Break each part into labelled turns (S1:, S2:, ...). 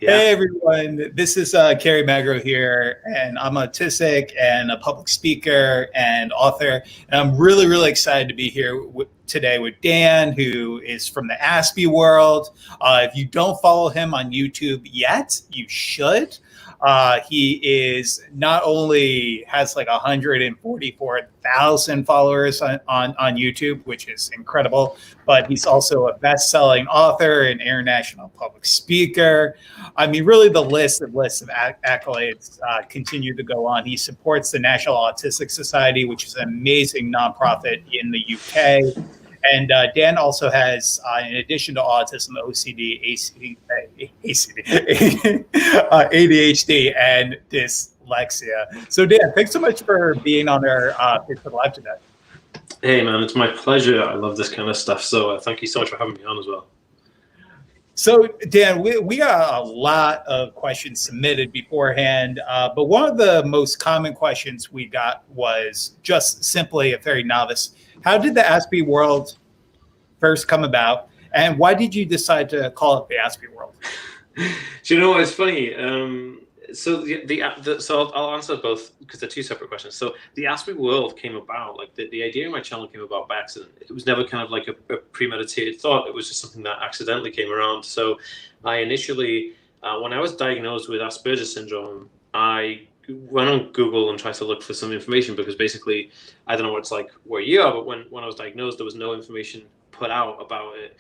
S1: Yeah.
S2: Hey everyone, this is Kerry Magro here, and I'm autistic and a public speaker and author. And I'm really excited to be here today with Dan, who is from the Aspie World. If you don't follow him on YouTube yet, you should. He is not only has like 144,000 followers on YouTube, which is incredible, but he's also a best-selling author and international public speaker. I mean, really, the list of accolades continue to go on. He supports the National Autistic Society, which is an amazing nonprofit in the UK. And Dan also has, in addition to autism, OCD, ADHD, and dyslexia. So, Dan, thanks so much for being on our Facebook Live today.
S1: Hey, man, it's my pleasure. I love this kind of stuff. So thank you so much for having me on as well.
S2: So, Dan, we got a lot of questions submitted beforehand, but one of the most common questions we got was just simply, a very novice, how did the Aspie World first come about, and why did you decide to call it the Aspie World?
S1: Do you know what? It's funny. So so I'll answer both because they're two separate questions. So the Aspie World came about, like the idea of my channel came about by accident. It was never kind of like a premeditated thought. It was just something that accidentally came around. So I initially, when I was diagnosed with Asperger's syndrome, I went on Google and tried to look for some information because basically, I don't know what it's like where you are, but when I was diagnosed, there was no information put out about it.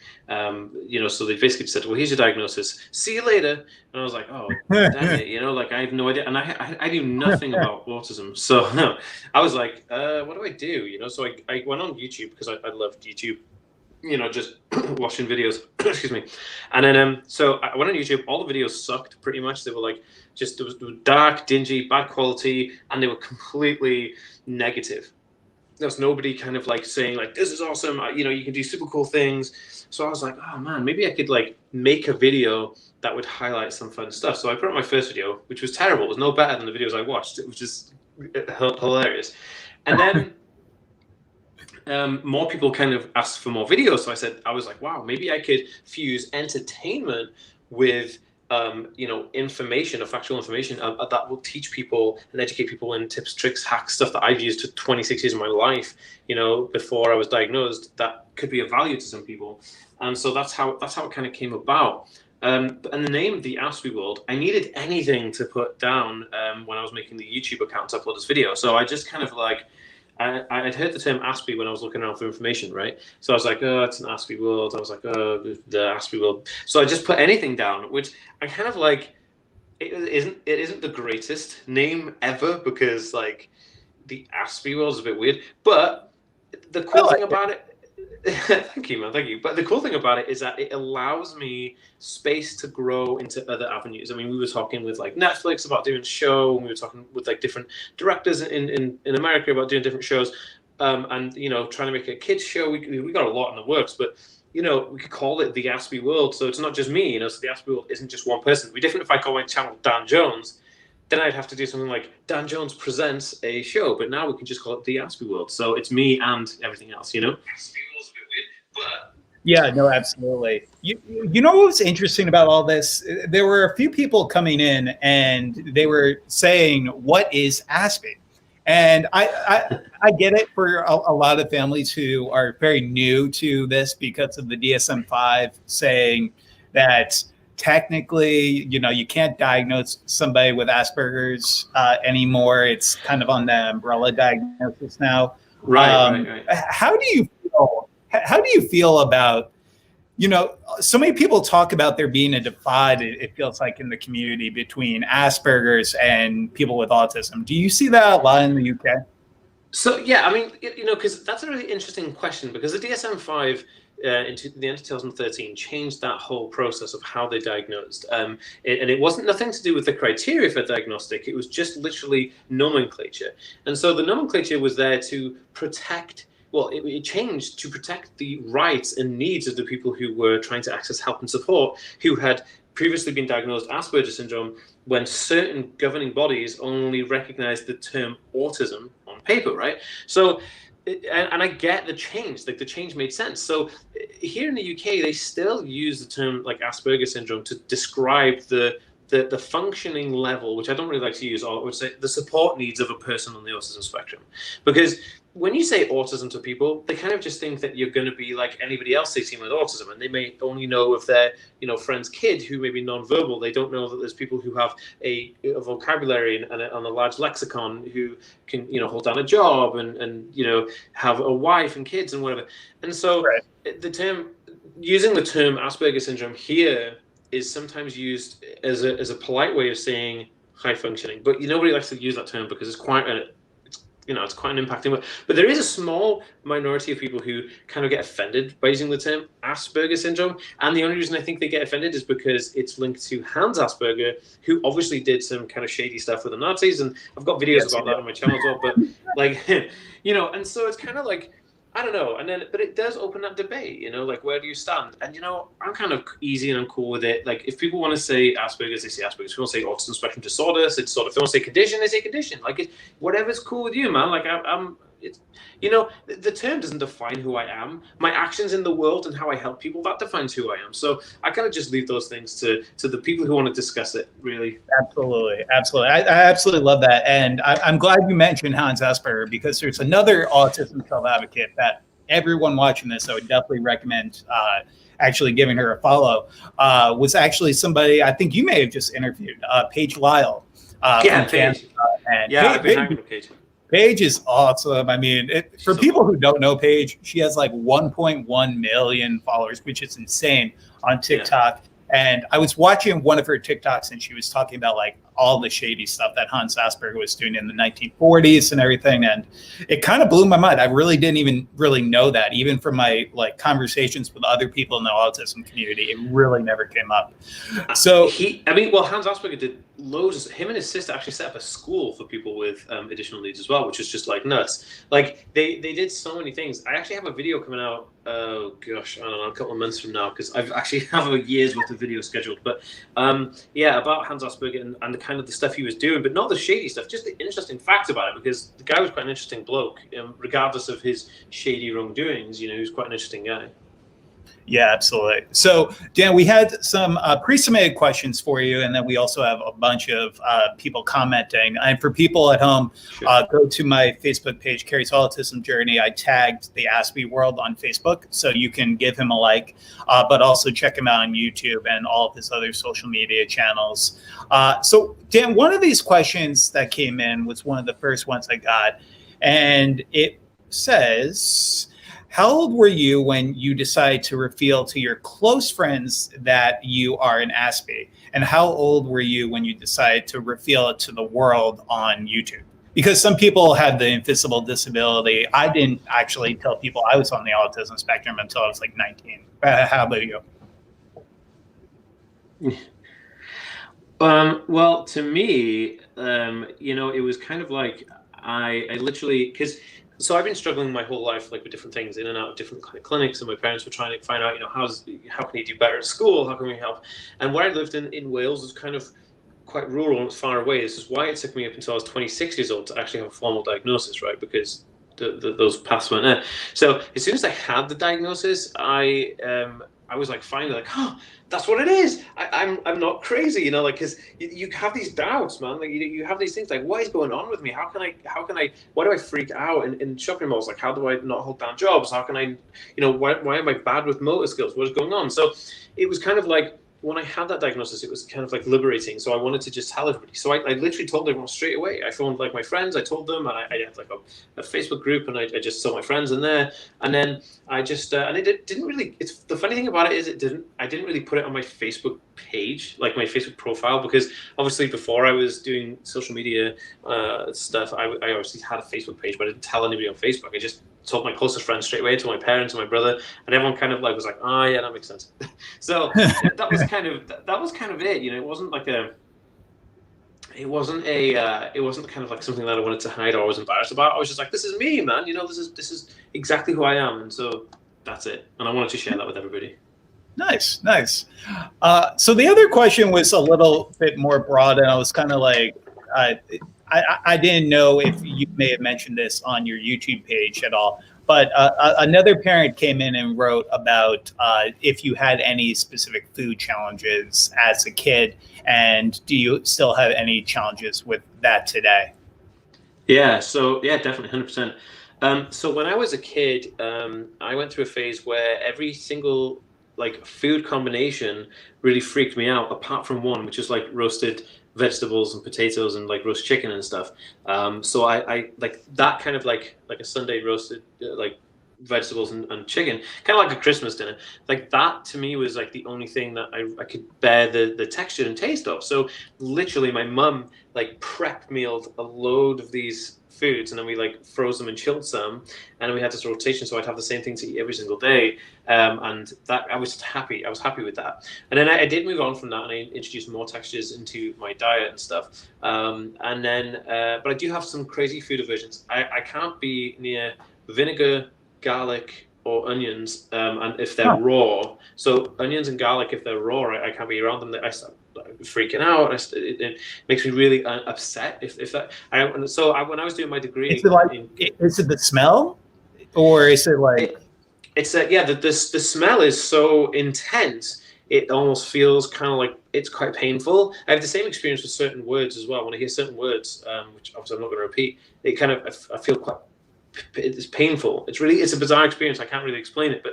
S1: So they basically said, well, here's your diagnosis, see you later. And I was like, oh, damn it, like I have no idea. And I knew nothing about autism. So I was like, what do I do? So I went on YouTube because I loved YouTube, just watching videos, excuse me. And then, so I went on YouTube, all the videos sucked pretty much. They were like, they were dark, dingy, bad quality, and they were completely negative. There was nobody kind of like saying like, this is awesome, you can do super cool things. So I was like, oh man, maybe I could like make a video that would highlight some fun stuff. So I put up my first video, which was terrible. It was no better than the videos I watched. It was just hilarious. And then more people kind of asked for more videos. So I was like, wow, maybe I could fuse entertainment with information, or factual information that will teach people and educate people in tips, tricks, hacks, stuff that I've used for 26 years of my life, before I was diagnosed, that could be of value to some people. And so that's how it kind of came about. And the name, the Aspie World, I needed anything to put down when I was making the YouTube account to upload this video. So I just kind of like, I'd heard the term Aspie when I was looking around for information, right? So I was like, oh, it's an Aspie World. I was like, oh, the Aspie World. So I just put anything down, which I kind of like, it isn't the greatest name ever, because like the Aspie World is a bit weird. But the cool thing about it, thank you, man, thank you. But the cool thing about it is that it allows me space to grow into other avenues. I mean, we were talking with like Netflix about doing a show, and we were talking with like different directors in America about doing different shows, and trying to make a kids show. We got a lot in the works, but we could call it the Aspie World. So it's not just me, so the Aspie World isn't just one person. It'd be different if I call my channel Dan Jones. Then I'd have to do something like Dan Jones presents a show, but now we can just call it the Aspie World. So it's me and everything else, Aspie World's a bit weird, but
S2: yeah, no, absolutely. You know what's interesting about all this? There were a few people coming in and they were saying, what is Aspie? And I get it for a lot of families who are very new to this because of the DSM-5 saying that technically, you can't diagnose somebody with Asperger's anymore. It's kind of on the umbrella diagnosis now.
S1: Right.
S2: How do you feel about, so many people talk about there being a divide, it feels like, in the community between Asperger's and people with autism. Do you see that a lot in the UK?
S1: So, yeah, I mean, because that's a really interesting question, because the DSM-5 in the end of 2013 changed that whole process of how they diagnosed. And it wasn't nothing to do with the criteria for diagnostic. It was just literally nomenclature. And so the nomenclature was there to protect, well, it changed to protect the rights and needs of the people who were trying to access help and support, who had previously been diagnosed Asperger's syndrome, when certain governing bodies only recognized the term autism on paper, right? So, and I get the change, like the change made sense. So here in the UK, they still use the term like Asperger's syndrome to describe the the functioning level, which I don't really like to use, or I would say the support needs of a person on the autism spectrum. Because when you say autism to people, they kind of just think that you're going to be like anybody else they see with autism, and they may only know if they're, friend's kid who may be nonverbal. They don't know that there's people who have a vocabulary and a large lexicon, who can, hold down a job and have a wife and kids and whatever. And so using the term Asperger's syndrome here is sometimes used as a polite way of saying high functioning, but nobody likes to use that term because it's quite it's quite an impacting word. But there is a small minority of people who kind of get offended by using the term Asperger's syndrome. And the only reason I think they get offended is because it's linked to Hans Asperger, who obviously did some kind of shady stuff with the Nazis. And I've got videos about that on my channel as well. But and so it's kind of like, I don't know. But it does open up debate, like, where do you stand? And, I'm kind of easy and I'm cool with it. Like, if people want to say Asperger's, they say Asperger's. If they want to say autism spectrum disorder, it's sort of, if they want to say condition, they say condition. Like, whatever's cool with you, man. Like, the term doesn't define who I am. My actions in the world and how I help people, that defines who I am. So I kind of just leave those things to the people who want to discuss it, really.
S2: Absolutely. I absolutely love that. And I'm glad you mentioned Hans Asperger, because there's another autism self-advocate that everyone watching this, I would definitely recommend actually giving her a follow, was actually somebody I think you may have just interviewed, Paige Lyle.
S1: Paige. I've been hanging with Paige.
S2: Paige is awesome. I mean, for people who don't know Paige, she has like 1.1 million followers, which is insane on TikTok. Yeah. And I was watching one of her TikToks, and she was talking about like all the shady stuff that Hans Asperger was doing in the 1940s and everything. And it kind of blew my mind. I really didn't even really know that, even from my like conversations with other people in the autism community. It really never came up. So
S1: Hans Asperger did loads. Him and his sister actually set up a school for people with additional needs as well, which is just like nuts. Like they did so many things. I actually have a video coming out. Oh gosh, I don't know, a couple of months from now, because I've actually have a year's worth of video scheduled. But about Hans Asperger and the kind of the stuff he was doing, but not the shady stuff, just the interesting facts about it, because the guy was quite an interesting bloke, regardless of his shady wrongdoings. He was quite an interesting guy.
S2: Yeah, absolutely. So, Dan, we had some pre-submitted questions for you, and then we also have a bunch of people commenting. And for people at home, go to my Facebook page, Carrie's Autism Journey. I tagged the Aspie World on Facebook, so you can give him a like, but also check him out on YouTube and all of his other social media channels. So, Dan, one of these questions that came in was one of the first ones I got, and it says, how old were you when you decided to reveal to your close friends that you are an Aspie? And how old were you when you decided to reveal it to the world on YouTube? Because some people have the invisible disability. I didn't actually tell people I was on the autism spectrum until I was like 19. How about you?
S1: Well, to me, it was kind of like I literally, so I've been struggling my whole life, like with different things, in and out of different clinics, and my parents were trying to find out, how can you do better at school? How can we help? And where I lived in Wales was kind of quite rural and it was far away. This is why it took me up until I was 26 years old to actually have a formal diagnosis, right? Because those paths weren't there. So as soon as I had the diagnosis, I was like, finally, like, oh, that's what it is. I'm not crazy, because you have these doubts, man. Like you have these things like, what is going on with me? How can I, why do I freak out in shopping malls? Like, how do I not hold down jobs? How can I, why am I bad with motor skills? What is going on? So it was kind of like, when I had that diagnosis, it was kind of like liberating. So I wanted to just tell everybody. So I literally told everyone straight away. I phoned like my friends. I told them, and I had like a Facebook group, and I just saw my friends in there. And then I just and it didn't really. It's the funny thing about it is I didn't really put it on my Facebook page, like my Facebook profile, because obviously before I was doing social media stuff, I obviously had a Facebook page, but I didn't tell anybody on Facebook. I just told my closest friends straight away, to my parents and my brother, and everyone kind of like was like, oh yeah, that makes sense. So that was kind of it. It wasn't like it wasn't kind of like something that I wanted to hide or I was embarrassed about. I was just like, this is me, man. This is exactly who I am, and so that's it. And I wanted to share that with everybody.
S2: Nice. So the other question was a little bit more broad, and I was kind of like, I didn't know if you may have mentioned this on your YouTube page at all, But another parent came in and wrote about if you had any specific food challenges as a kid, and do you still have any challenges with that today?
S1: Yeah, so yeah, definitely 100%. So when I was a kid, I went through a phase where every single like food combination really freaked me out, apart from one, which is like roasted vegetables and potatoes and like roast chicken and stuff. So I like that kind of like a Sunday roasted like vegetables and chicken, kind of like a Christmas dinner. Like that to me was like the only thing that I could bear the texture and taste of. So literally my mum like prep mealed a load of these foods, and then we like froze them and chilled some, and then we had this rotation, so I'd have the same thing to eat every single day. And that I was happy with that. And then I did move on from that, and I introduced more textures into my diet and stuff. And then but I do have some crazy food aversions. I can't be near vinegar, garlic, or onions, and if they're raw. So onions and garlic, if they're raw, I can't be around them. I start freaking out. It makes me really upset. If that. When I was doing my degree,
S2: is it the smell, or is it like?
S1: It's yeah. The smell is so intense. It almost feels kind of like it's quite painful. I have the same experience with certain words as well. When I hear certain words, which obviously I'm not going to repeat, it kind of I feel quite. It's painful. It's a bizarre experience. I can't really explain it,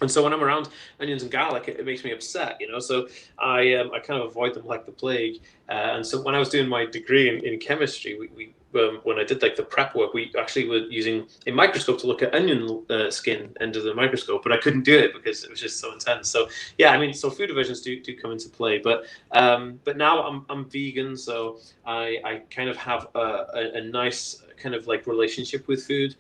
S1: and so when I'm around onions and garlic, it makes me upset, you know. So I kind of avoid them like the plague. And so when I was doing my degree in chemistry, we when I did like the prep work, we actually were using a microscope to look at onion skin under the microscope, but I couldn't do it because it was just so intense. So yeah, I mean, so food aversions do come into play, but now I'm vegan, so I kind of have a nice kind of like relationship with food,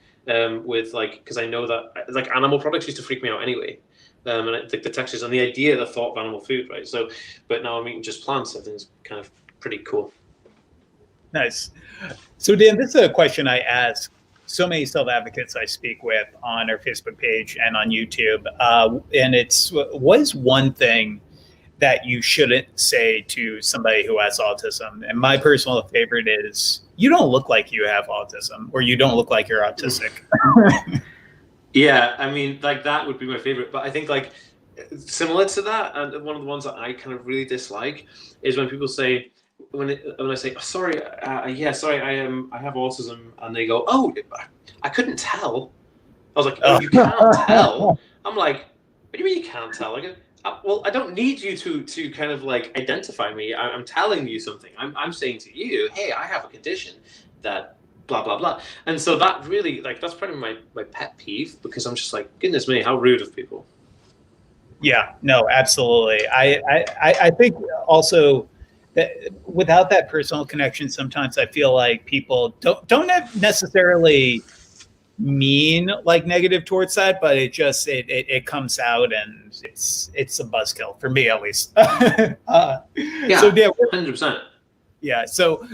S1: with like, because I know that like animal products used to freak me out anyway. And I think the textures and the idea, the thought of animal food, right? So, but now I'm eating just plants. I think it's kind of pretty cool.
S2: Nice. So Dan, this is a question I ask so many self-advocates I speak with on our Facebook page and on YouTube. And it's, what is one thing that you shouldn't say to somebody who has autism? And my personal favorite is, you don't look like you have autism, or you don't look like you're autistic.
S1: Yeah, I mean, like that would be my favorite. But I think like similar to that, and one of the ones that I kind of really dislike is when people say, when I say, oh, sorry, yeah, sorry, I have autism, and they go, oh, I couldn't tell. I was like, oh, you can't tell? I'm like, what do you mean you can't tell? Like, well, I don't need you to kind of like identify me. I'm telling you something. I'm saying to you, hey, I have a condition that blah blah blah. And so that really, like, that's probably my pet peeve, because I'm just like, goodness me, how rude of people.
S2: Yeah, no, absolutely. I think also that without that personal connection, sometimes I feel like people don't necessarily mean like negative towards that, but it just it comes out, and it's a buzzkill for me, at least.
S1: Yeah, so yeah, 100%.
S2: Yeah. So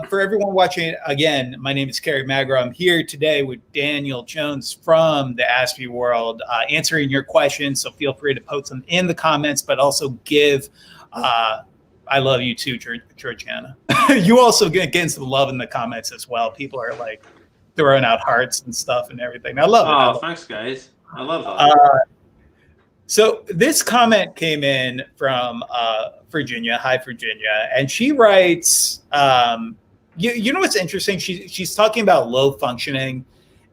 S2: for everyone watching, again, my name is Kerry Magro. I'm here today with Daniel Jones from the Aspie World, answering your questions. So feel free to post them in the comments, but also give. I love you too, Georgiana. You also get some love in the comments as well. People are like throwing out hearts and stuff and everything. I love it.
S1: Oh, thanks, guys. I love that.
S2: So this comment came in from Virginia. Hi, Virginia. And she writes, you know what's interesting? She's talking about low functioning,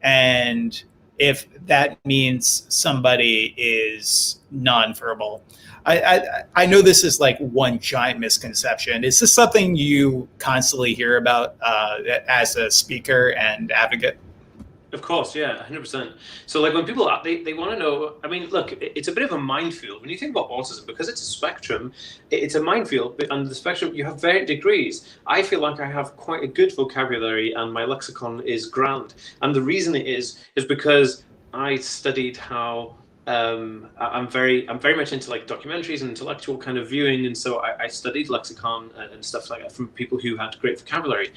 S2: and if that means somebody is nonverbal. I know this is like one giant misconception. Is this something you constantly hear about as a speaker and advocate?
S1: Of course, yeah, 100%. So like when people they want to know, I mean, look, it's a bit of a minefield when you think about autism, because it's a spectrum. It's a minefield, and the spectrum, you have varied degrees. I feel like I have quite a good vocabulary, and my lexicon is grand. And the reason it is because I studied how. I'm very much into like documentaries and intellectual kind of viewing, and so I studied lexicon and stuff like that from people who had great vocabulary.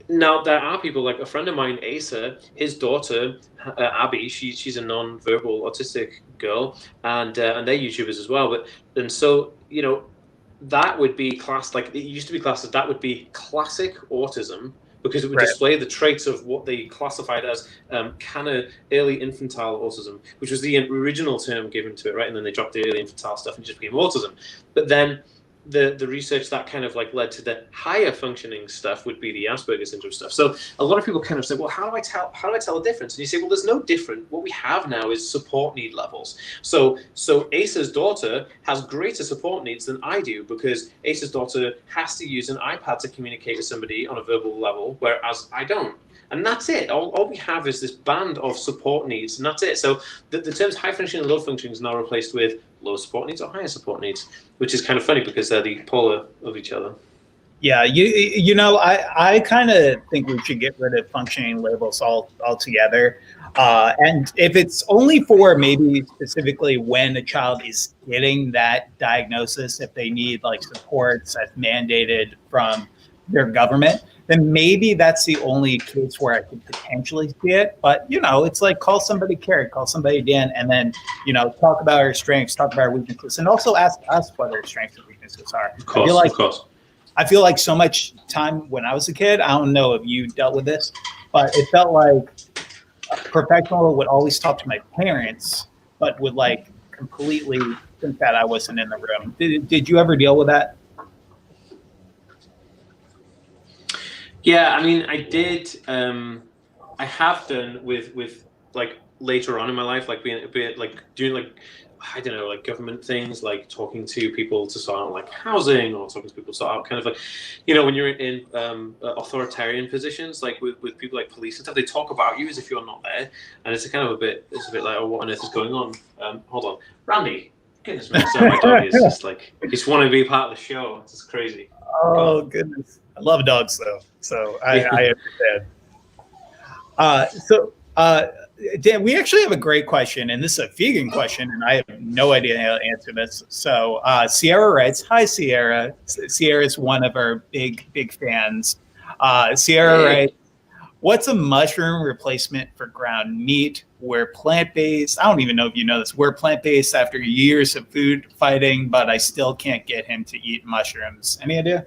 S1: Now, there are people, like a friend of mine, Asa, his daughter, Abby, she's a non-verbal autistic girl, and they're YouTubers as well. And so, you know, that would be classed, like it used to be classed as, that would be classic autism, because it would display the traits of what they classified as kind of early infantile autism, which was the original term given to it, right? And then they dropped the early infantile stuff and just became autism. But then the research that kind of like led to the higher functioning stuff would be the Asperger's syndrome stuff. So a lot of people kind of say, well, how do I tell the difference? And you say, well, there's no different. What we have now is support need levels. So Asa's daughter has greater support needs than I do, because Asa's daughter has to use an iPad to communicate with somebody on a verbal level, whereas I don't. And that's it. All we have is this band of support needs, and that's it. So the terms high functioning and low functioning is now replaced with low support needs or higher support needs, which is kind of funny because they're the polar of each other.
S2: Yeah, you know, I kind of think we should get rid of functioning labels altogether. And if it's only for maybe specifically when a child is getting that diagnosis, if they need like supports that's mandated from their government, then maybe that's the only case where I could potentially see it. But, you know, it's like call somebody Carrie, call somebody Dan, and then, you know, talk about our strengths, talk about our weaknesses, and also ask us what our strengths and weaknesses are.
S1: Of course.
S2: I feel like so much time when I was a kid, I don't know if you dealt with this, but it felt like a professional would always talk to my parents, but would like completely think that I wasn't in the room. Did you ever deal with that?
S1: Yeah, I mean, I did. I have done with like later on in my life, like being like doing like, I don't know, like government things, like talking to people to sort out like housing, or talking to people to sort out kind of like, you know, when you're in authoritarian positions, like with people like police and stuff, they talk about you as if you're not there, and it's a bit like, oh, what on earth is going on? Hold on, Randy. Goodness me, so my dog is just like, he just want to be part of the show. It's just crazy.
S2: Oh goodness, I love dogs though, so I understand. Dan, we actually have a great question, and this is a vegan question, and I have no idea how to answer this. So Sierra writes, "Hi Sierra." Sierra is one of our big fans. Sierra writes, "What's a mushroom replacement for ground meat? We're plant-based." I don't even know if you know this. We're plant-based after years of food fighting, but I still can't get him to eat mushrooms. Any idea?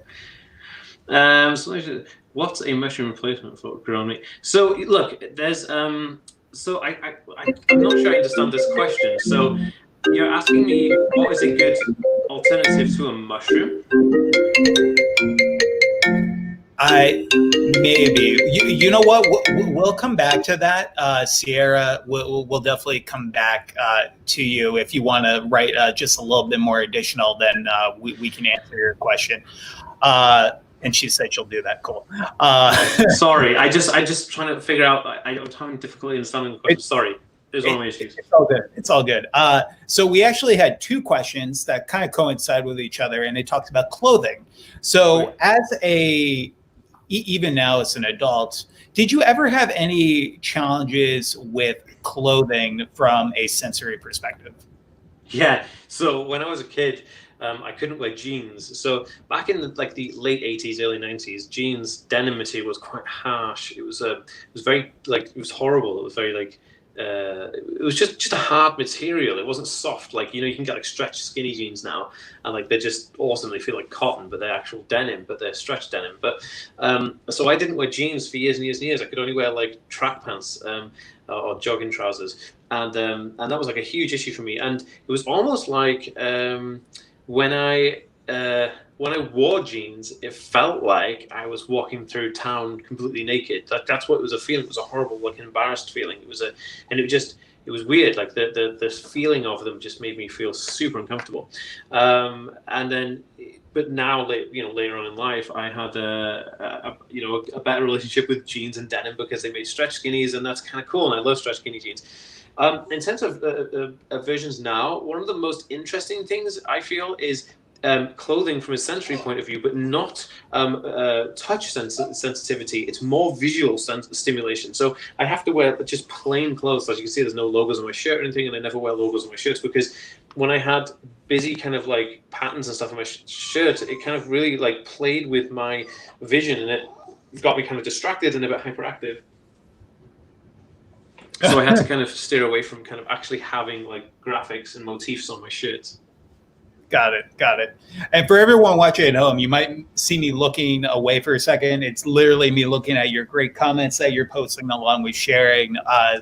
S1: What's a mushroom replacement for ground meat? So look, there's so I'm not sure I understand this question. So you're asking me what is a good alternative to a mushroom?
S2: Maybe you know what, we'll come back to that, Sierra. We'll definitely come back to you if you want to write just a little bit more additional. Then we can answer your question. And she said she'll do that. Cool.
S1: Sorry, I just trying to figure out. I'm having difficulty understanding the question. Sorry, there's one of my issues.
S2: It's all good. It's all good. So we actually had two questions that kind of coincide with each other, and they talked about clothing. So even now as an adult, did you ever have any challenges with clothing from a sensory perspective?
S1: Yeah. So when I was a kid, I couldn't wear jeans. So back in the late 80s, early 90s, jeans, denim material was quite harsh. It was very it was horrible. It was very it was just a hard material. It wasn't soft. Like, you know, you can get like stretch skinny jeans now, and like they're just awesome. They feel like cotton, but they're actual denim, but they're stretch denim. But so I didn't wear jeans for years and years and years. I could only wear like track pants or jogging trousers, and that was like a huge issue for me. And it was almost like when I wore jeans, it felt like I was walking through town completely naked. That's what it was a feeling. It was a horrible, like, embarrassed feeling. It was weird. Like the feeling of them just made me feel super uncomfortable. And then, but now, later on in life, I had a better relationship with jeans and denim because they made stretch skinnies, and that's kind of cool. And I love stretch skinny jeans. In terms of versions now, one of the most interesting things I feel is clothing from a sensory point of view, but not touch sensitivity. It's more visual stimulation. So I have to wear just plain clothes. As you can see, there's no logos on my shirt or anything, and I never wear logos on my shirts because when I had busy kind of like patterns and stuff on my shirt, it kind of really like played with my vision, and it got me kind of distracted and a bit hyperactive. So I had to kind of steer away from kind of actually having like graphics and motifs on my shirts.
S2: Got it. Got it. And for everyone watching at home, you might see me looking away for a second. It's literally me looking at your great comments that you're posting along with sharing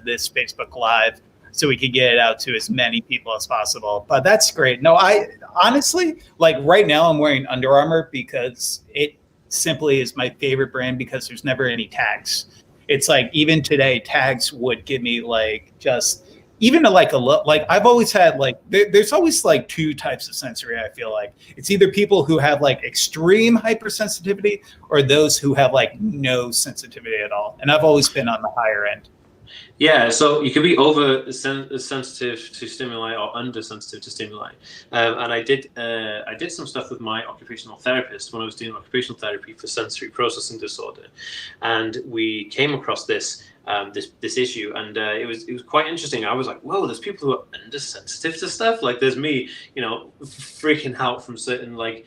S2: this Facebook Live so we can get it out to as many people as possible. But that's great. No, I honestly, like right now I'm wearing Under Armour because it simply is my favorite brand because there's never any tags. It's like even today, tags would give me like just even like a look. Like I've always had like there's always like two types of sensory. I feel like it's either people who have like extreme hypersensitivity or those who have like no sensitivity at all. And I've always been on the higher end.
S1: Yeah, so you can be over sensitive to stimuli or under sensitive to stimuli, and I did some stuff with my occupational therapist when I was doing occupational therapy for sensory processing disorder, and we came across this issue, and it was quite interesting. I was like, whoa, there's people who are under sensitive to stuff. Like there's me, freaking out from certain like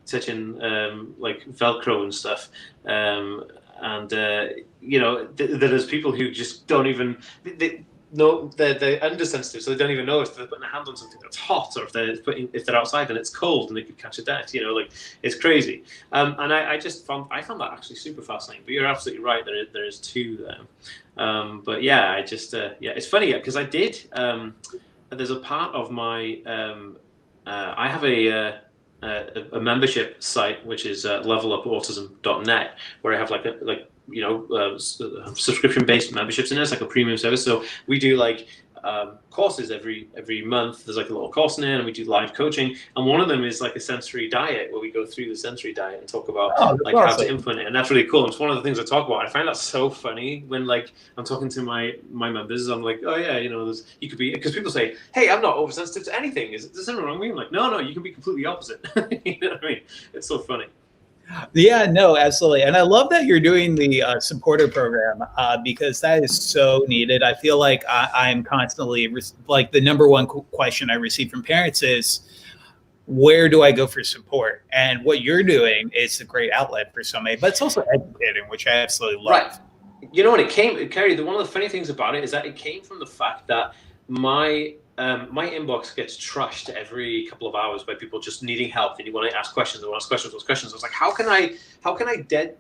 S1: touching like Velcro and stuff. And there's people who just don't even know they're undersensitive, so they don't even know if they're putting a hand on something that's hot or if they're outside and it's cold and they could catch a death. It's crazy. And I found that actually super fascinating. But you're absolutely right. There is two there. But yeah, it's funny because I did. There's a part of my I have a membership site which is levelupautism.net, where I have subscription-based memberships in it. It's like a premium service. So we do like courses every month. There's like a little course in it, and we do live coaching. And one of them is like a sensory diet, where we go through the sensory diet and talk about how to implement it. And that's really cool. It's one of the things I talk about. I find that so funny when like I'm talking to my members. I'm like, oh yeah, you could be, because people say, hey, I'm not oversensitive to anything. Is there something wrong with me? I'm like, no, you can be completely opposite. You know what I mean? It's so funny.
S2: Yeah, no, absolutely. And I love that you're doing the supporter program because that is so needed. I feel like I'm constantly like the number one question I receive from parents is, where do I go for support? And what you're doing is a great outlet for so many, but it's also educating, which I absolutely love.
S1: Right. Kerry, one of the funny things about it is that it came from the fact that my inbox gets trashed every couple of hours by people just needing help, and you want to ask questions. I was like, how can I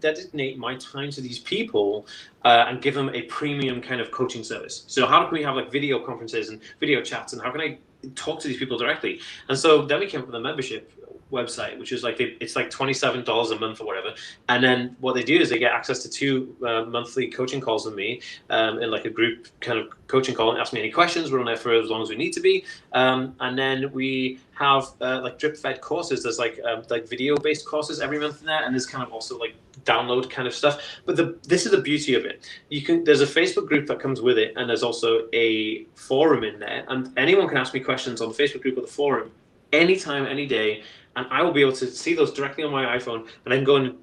S1: designate my time to these people and give them a premium kind of coaching service? So how can we have like video conferences and video chats, and how can I talk to these people directly? And so then we came up with a membership website, which is like it's like $27 a month or whatever, and then what they do is they get access to 2 monthly coaching calls with me in like a group kind of coaching call, and ask me any questions. We're on there for as long as we need to be, and then we have like drip fed courses. There's like video based courses every month in there, and there's kind of also like download kind of stuff. But this is the beauty of it. There's a Facebook group that comes with it, and there's also a forum in there, and anyone can ask me questions on the Facebook group or the forum anytime, any day. And I will be able to see those directly on my iPhone, and I can go and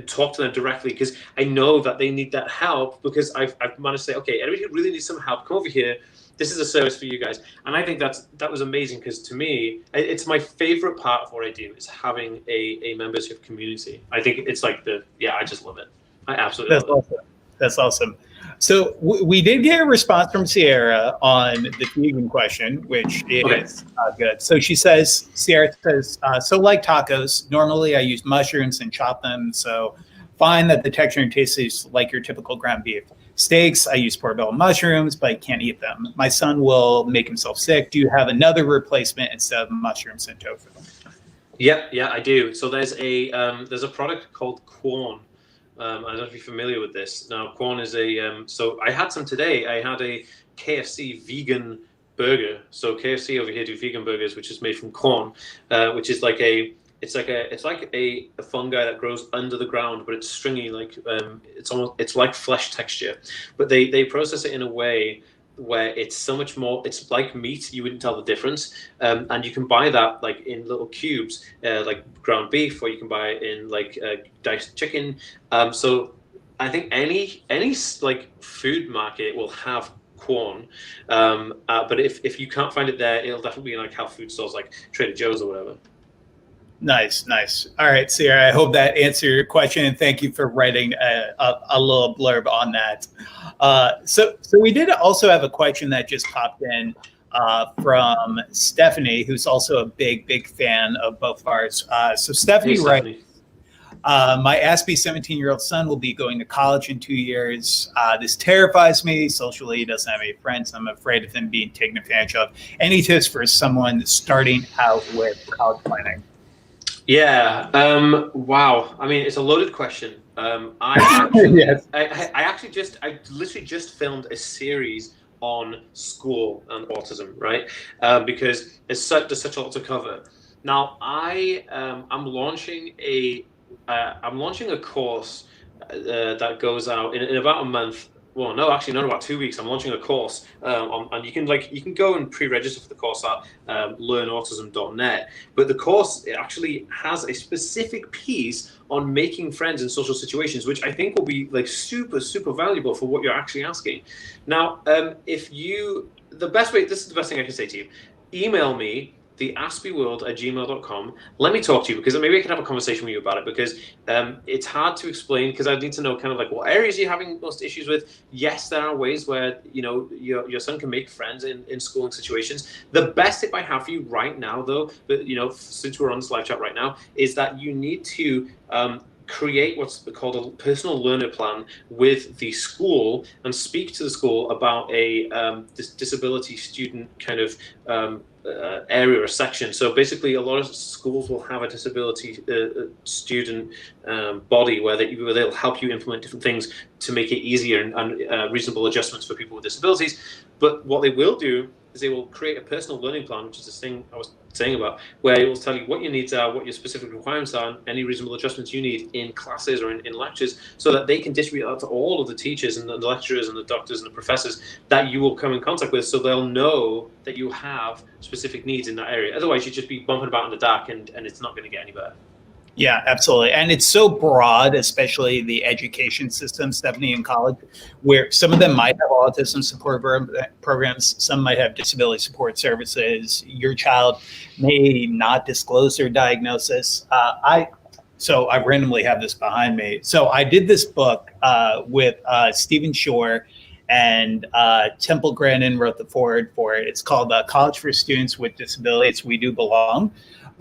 S1: talk to them directly, because I know that they need that help, because I've managed to say, okay, anybody who really needs some help, come over here. This is a service for you guys. And I think that was amazing, because to me, it's my favorite part of what I do, is having a membership community. I think it's like I just love it. I absolutely love it.
S2: That's awesome. So we did get a response from Sierra on the vegan question, which is good. So Sierra says, so like tacos, normally I use mushrooms and chop them. So find that the texture and taste is like your typical ground beef. Steaks, I use portobello mushrooms, but I can't eat them. My son will make himself sick. Do you have another replacement instead of mushrooms and tofu?
S1: Yeah, I do. So there's a product called Quorn. I don't know if you're familiar with this. Now, Quorn is so I had some today. I had a KFC vegan burger. So KFC over here do vegan burgers, which is made from corn, which is like it's like a fungi that grows under the ground, but it's stringy, like it's like flesh texture. But they process it in a way where it's so much more, it's like meat, you wouldn't tell the difference, and you can buy that like in little cubes, like ground beef, or you can buy it in like diced chicken. So I think any like food market will have Quorn, but if you can't find it there, it'll definitely be in like health food stores like Trader Joe's or whatever.
S2: Nice. All right, Sierra, I hope that answered your question, and thank you for writing a little blurb on that. So we did also have a question that just popped in. from Stephanie, who's also a big fan of both of ours. So Stephanie
S1: Hey,
S2: writes,
S1: Stephanie.
S2: my Aspie 17-year-old son will be going to college in 2 years. This terrifies me. Socially, he doesn't have any friends. I'm afraid of him being taken advantage of. Any tips for someone starting out with college planning?
S1: Yeah. Wow. I mean, it's a loaded question. I actually,
S2: Yes.
S1: I literally just filmed a series on school and autism, right? Because there's such a lot to cover. Now, I'm launching a course that goes out in about a month. Well, no, actually, not about 2 weeks. I'm launching a course, and you can go and pre-register for the course at learnautism.net. But the course, it actually has a specific piece on making friends in social situations, which I think will be like super valuable for what you're actually asking. Now, this is the best thing I can say to you. Email me theaspieworld@gmail.com. Let me talk to you, because maybe I can have a conversation with you about it, because it's hard to explain, because I need to know kind of like what areas you're having most issues with. Yes, there are ways where your son can make friends in schooling situations. The best tip I have for you right now, though, but since we're on this live chat right now, is that you need to create what's called a personal learner plan with the school and speak to the school about a disability student kind of area or section. So basically, a lot of schools will have a disability student body where they'll help you implement different things to make it easier and reasonable adjustments for people with disabilities. But what they will do is they will create a personal learning plan, which is this thing I was saying about, where it will tell you what your needs are, what your specific requirements are, and any reasonable adjustments you need in classes or in lectures, so that they can distribute that to all of the teachers and the lecturers and the doctors and the professors that you will come in contact with, so they'll know that you have specific needs in that area. Otherwise, you'd just be bumping about in the dark, and it's not going to get any better.
S2: Yeah, absolutely. And it's so broad, especially the education system, Stephanie, in college, where some of them might have autism support programs, some might have disability support services. Your child may not disclose their diagnosis. So I randomly have this behind me. So I did this book with Stephen Shore, and Temple Grandin wrote the foreword for it. It's called College for Students with Disabilities, We Do Belong.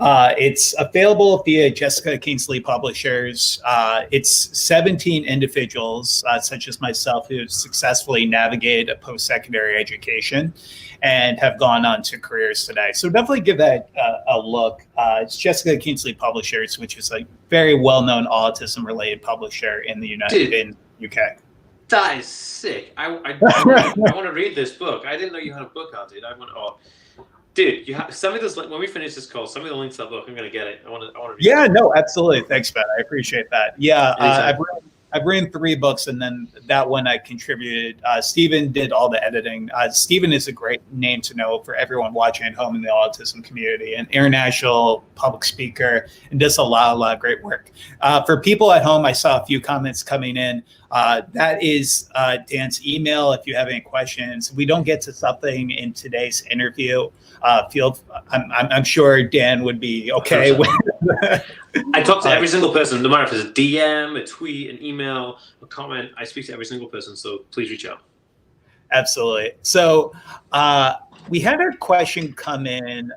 S2: It's available via Jessica Kingsley Publishers. It's 17 individuals, such as myself, who have successfully navigated a post-secondary education and have gone on to careers today. So definitely give that a look. It's Jessica Kingsley Publishers, which is a very well-known autism-related publisher in the UK.
S1: That is sick. I want to read this book. I didn't know you had a book out, dude. Dude, send me this when we finish this call. Send me the link to that book. I'm gonna get it. I want to read it.
S2: Yeah, no, absolutely. Thanks, Ben. I appreciate that. Yeah, I've written 3 books, and then that one I contributed. Stephen did all the editing. Stephen is a great name to know for everyone watching at home in the autism community. An international public speaker, and does a lot of great work. For people at home, I saw a few comments coming in. That is Dan's email. If you have any questions, we don't get to something in today's interview. I'm sure Dan would be okay with.
S1: I talk to every single person, no matter if it's a DM, a tweet, an email, a comment. I speak to every single person, so please reach out.
S2: Absolutely. So we had a question come in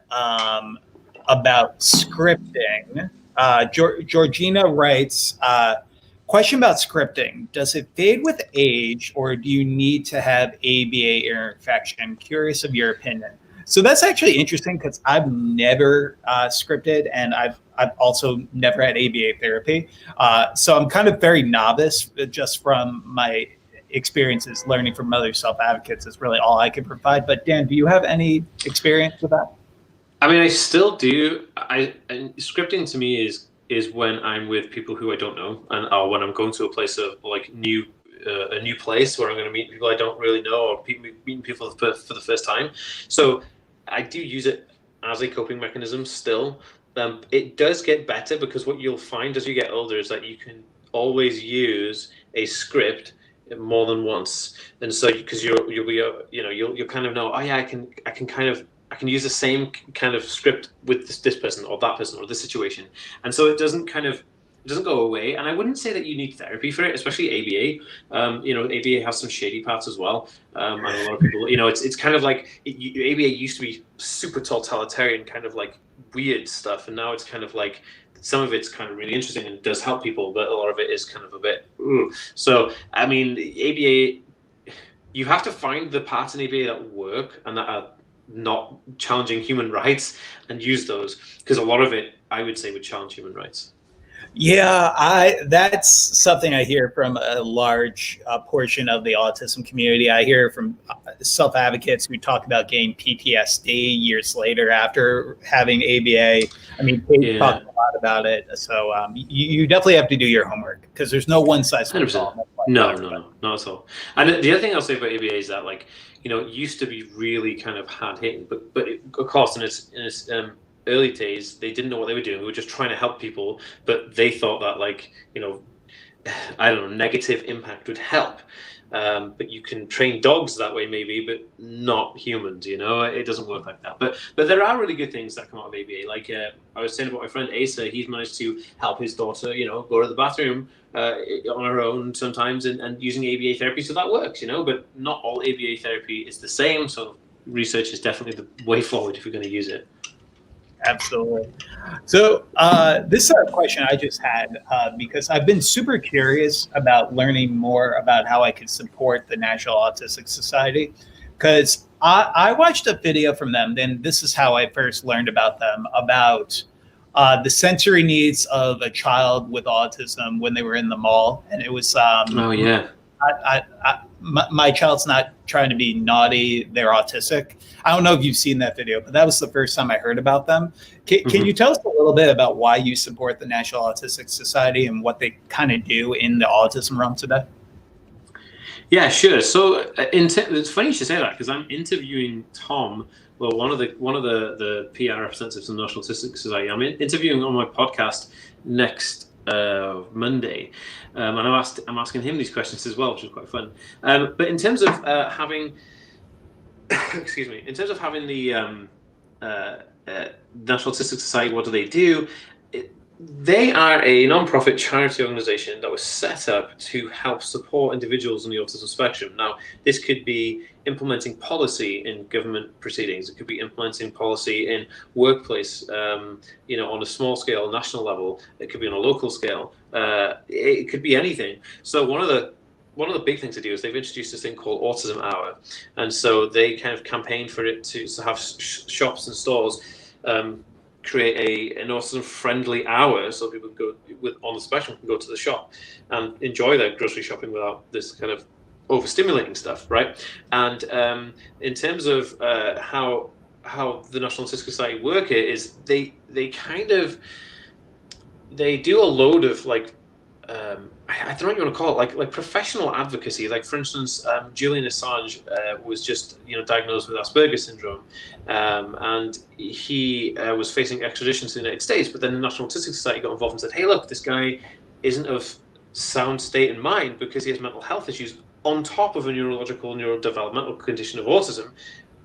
S2: about scripting. Georgina writes, question about scripting. Does it fade with age, or do you need to have ABA ear infection? Curious of your opinion. So that's actually interesting, because I've never scripted, and I've also never had ABA therapy. So I'm kind of very novice, just from my experiences. Learning from other self-advocates is really all I can provide. But Dan, do you have any experience with that?
S1: I mean, I still do. And scripting to me is when I'm with people who I don't know, or when I'm going to a place of like a new place where I'm going to meet people I don't really know, or meeting people for the first time. So I do use it as a coping mechanism still. It does get better, because what you'll find as you get older is that you can always use a script more than once, and so because you'll kind of know, oh yeah, I can use the same kind of script with this person or that person or this situation, and so it doesn't kind of It doesn't go away, and I wouldn't say that you need therapy for it, especially ABA. ABA has some shady parts as well, and a lot of people, it's kind of like ABA used to be super totalitarian, kind of like weird stuff, and now it's kind of like some of it's kind of really interesting and does help people, but a lot of it is kind of a bit. So I mean, ABA, you have to find the parts in ABA that work and that are not challenging human rights and use those, because a lot of it, I would say, would challenge human rights.
S2: Yeah, that's something I hear from a large portion of the autism community. I hear from self-advocates who talk about getting PTSD years later after having ABA. I mean, Kate talked a lot about it. So you definitely have to do your homework, because there's no one size fits all.
S1: No, not at all. And the other thing I'll say about ABA is that, like, it used to be really kind of hard hitting, but of course in its early days, they didn't know what they were doing. They were just trying to help people, but they thought that, like, I don't know, negative impact would help. But you can train dogs that way, maybe, but not humans. It doesn't work like that. But there are really good things that come out of ABA. Like I was saying about my friend Asa, he's managed to help his daughter, go to the bathroom on her own sometimes, and using ABA therapy. So that works, But not all ABA therapy is the same. So research is definitely the way forward if you're going to use it.
S2: Absolutely. So this is a question I just had because I've been super curious about learning more about how I could support the National Autistic Society, because I watched a video from them. Then this is how I first learned about them, about the sensory needs of a child with autism when they were in the mall. And it was my child's not trying to be naughty, they're autistic. I don't know if you've seen that video, but that was the first time I heard about them. Can you tell us a little bit about why you support the National Autistic Society and what they kind of do in the autism realm today?
S1: Yeah, sure. So it's funny you should say that, because I'm interviewing Tom, one of the PR representatives of the National Autistic Society. I'm interviewing on my podcast next Monday, and I'm asking him these questions as well, which is quite fun. But in terms of having, excuse me, in terms of having the National Autistic Society, what do they do? They are a non-profit charity organization that was set up to help support individuals on the autism spectrum. Now, this could be implementing policy in government proceedings. It could be implementing policy in workplace, on a small scale, national level. It could be on a local scale. It could be anything. So one of the big things to do is they've introduced this thing called Autism Hour, and so they kind of campaign for it to have shops and stores create an autism-friendly hour, so people on the spectrum can go to the shop and enjoy their grocery shopping without this kind of overstimulating stuff, right? And in terms of how the National Autistic Society work it is, they do a load of like I don't know what you want to call it, like professional advocacy. Like, for instance, Julian Assange was just diagnosed with Asperger's syndrome, and he was facing extradition to the United States. But then the National Autistic Society got involved and said, "Hey, look, this guy isn't of sound state in mind because he has mental health issues on top of a neurodevelopmental condition of autism.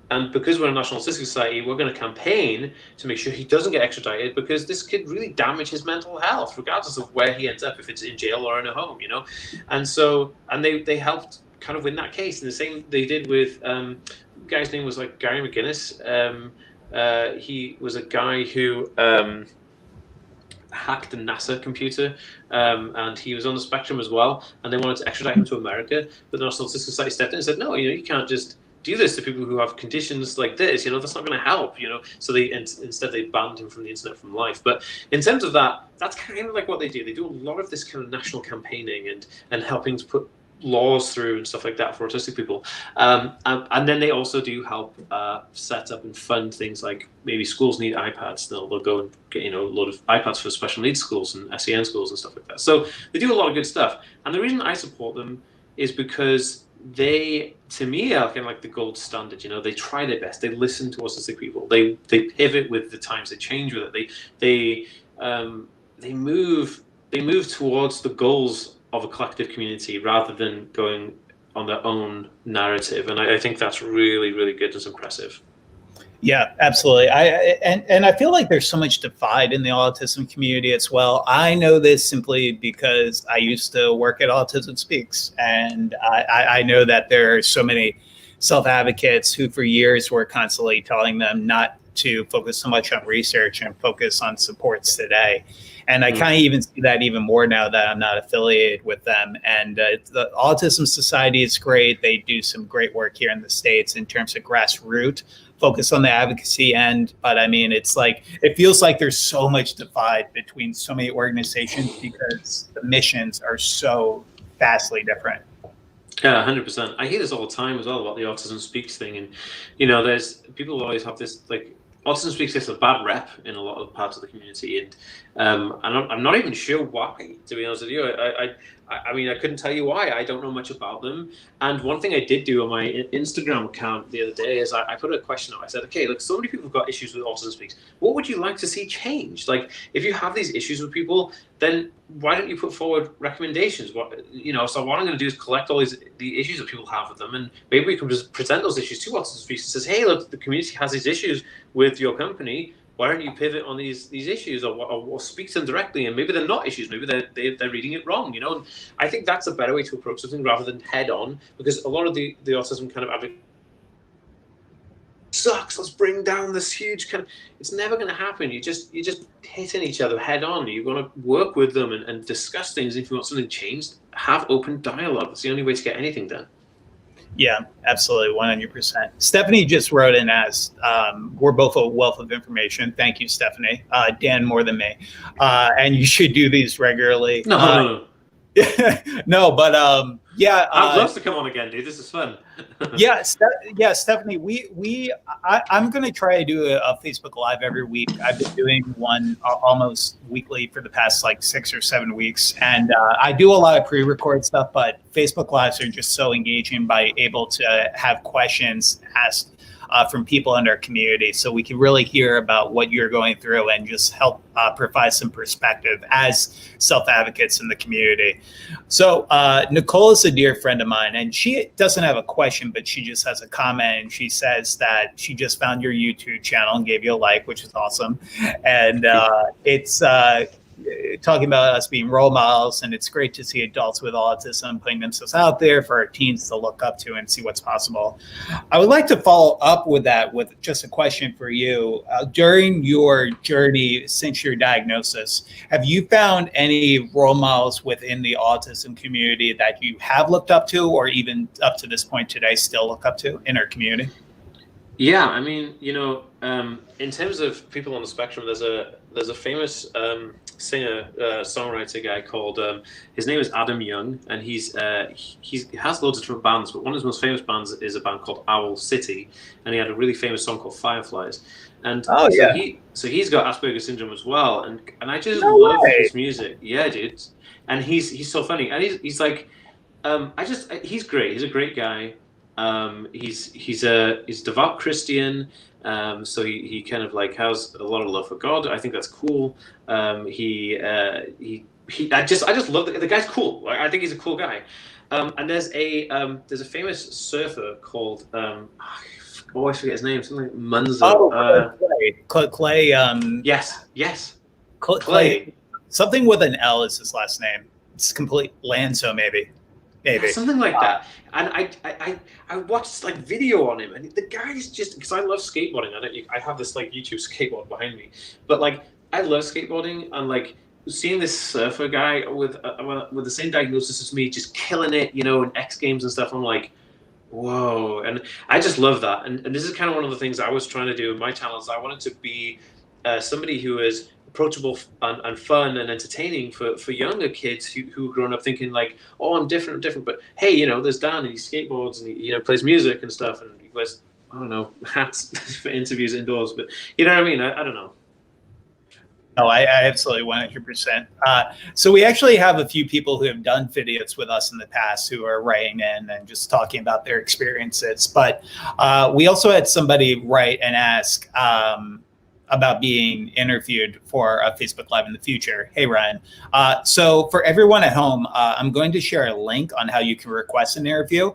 S1: And because we're a National Autistic Society, we're going to campaign to make sure he doesn't get extradited, because this could really damage his mental health, regardless of where he ends up, if it's in jail or in a home, And so, they helped kind of win that case. And the same they did with, the guy's name was like Gary McGinnis. He was a guy who hacked a NASA computer, and he was on the spectrum as well. And they wanted to extradite him to America, but the National Autistic Society stepped in and said, no, you can't just do this to people who have conditions like this, that's not going to help, So instead they banned him from the internet, from life. But in terms of that, that's kind of like what they do. They do a lot of this kind of national campaigning and helping to put laws through and stuff like that for autistic people. And then they also do help set up and fund things like, maybe schools need iPads. They'll go and get, a load of iPads for special needs schools and SEN schools and stuff like that. So they do a lot of good stuff. And the reason I support them is because they, to me, are kind of like the gold standard. They try their best. They listen to autistic people. They pivot with the times. They change with it. They move towards the goals of a collective community rather than going on their own narrative. And I think that's really, really good and impressive.
S2: Yeah, absolutely. And I feel like there's so much divide in the autism community as well. I know this simply because I used to work at Autism Speaks, and I know that there are so many self-advocates who for years were constantly telling them not to focus so much on research and focus on supports today. And I kind of even see that even more now that I'm not affiliated with them. And the Autism Society is great. They do some great work here in the States in terms of grassroots focus on the advocacy end. But I mean, it's like, it feels like there's so much divide between so many organizations because the missions are so vastly different.
S1: Yeah, 100%. I hear this all the time as well about the Autism Speaks thing. And, you know, there's people always have this, like, Autism Speaks gets a bad rep in a lot of parts of the community. And I'm not even sure why, to be honest with you. I mean, I couldn't tell you why. I don't know much about them. And one thing I did do on my Instagram account the other day is I put a question up. I said, okay, look, so many people have got issues with Autism Speaks. What would you like to see changed? Like, if you have these issues with people, then why don't you put forward recommendations? So what I'm going to do is collect all the issues that people have with them, and maybe we can just present those issues to Autism Speaks and says, hey, look, the community has these issues with your company. Why don't you pivot on these issues or speak to them directly? And maybe they're not issues. Maybe they're reading it wrong. You know, and I think that's a better way to approach something rather than head on, because a lot of the autism kind of advocate sucks. Let's bring down this huge kind of. It's never going to happen. You're just hitting each other head on. You're going to work with them and discuss things. If you want something changed, have open dialogue. It's the only way to get anything done.
S2: Yeah, absolutely, 100%. Stephanie just wrote in as, we're both a wealth of information. Thank you, Stephanie. Dan, more than me. And you should do these regularly.
S1: No.
S2: No, but yeah.
S1: I'd love to come on again, dude. This is fun.
S2: Yeah, Stephanie, I'm going to try to do a Facebook Live every week. I've been doing one almost weekly for the past like 6 or 7 weeks. And I do a lot of pre-record stuff, but Facebook Lives are just so engaging by able to have questions asked from people in our community, so we can really hear about what you're going through and just help provide some perspective as self-advocates in the community. So Nicole is a dear friend of mine, and she doesn't have a question, but she just has a comment, and she says that she just found your YouTube channel and gave you a like, which is awesome. And it's talking about us being role models, and it's great to see adults with autism putting themselves out there for our teens to look up to and see what's possible. I would like to follow up with that with just a question for you. During your journey since your diagnosis, have you found any role models within the autism community that you have looked up to, or even up to this point today still look up to in our community?
S1: Yeah, I mean, you know, in terms of people on the spectrum, there's a famous singer songwriter guy called his name is Adam Young, and he has loads of different bands, but one of his most famous bands is a band called Owl City, and he had a really famous song called Fireflies. And so he's got Asperger's syndrome as well, and I just love his music. Yeah, dude, and he's so funny, and he's like he's great. He's a great guy. He's a devout Christian, so he kind of like has a lot of love for God. I think that's cool. I just love the guy's cool. I think he's a cool guy. And there's a famous surfer called I forget his name, something like Munzer.
S2: Clay.
S1: Yes.
S2: Clay. Something with an L is his last name. It's complete Lanzo, maybe.
S1: Yeah, something like that. And I watched like video on him, and the guy is just, because I love skateboarding. I have this like YouTube skateboard behind me, but like I love skateboarding, and like seeing this surfer guy with the same diagnosis as me, just killing it, you know, in X Games and stuff. I'm like, whoa, and I just love that. And this is kind of one of the things I was trying to do in my channel. Is I wanted to be somebody who is approachable and fun and entertaining for younger kids who are growing up thinking like, oh, I'm different. But hey, you know, there's Dan, and he skateboards, and he plays music and stuff, and he wears, I don't know, hats for interviews indoors. But you know what I mean? I don't know.
S2: No, I absolutely 100%. So we actually have a few people who have done videos with us in the past who are writing in and just talking about their experiences. But we also had somebody write and ask, about being interviewed for a Facebook Live in the future. Hey, Ryan. So for everyone at home, I'm going to share a link on how you can request an interview.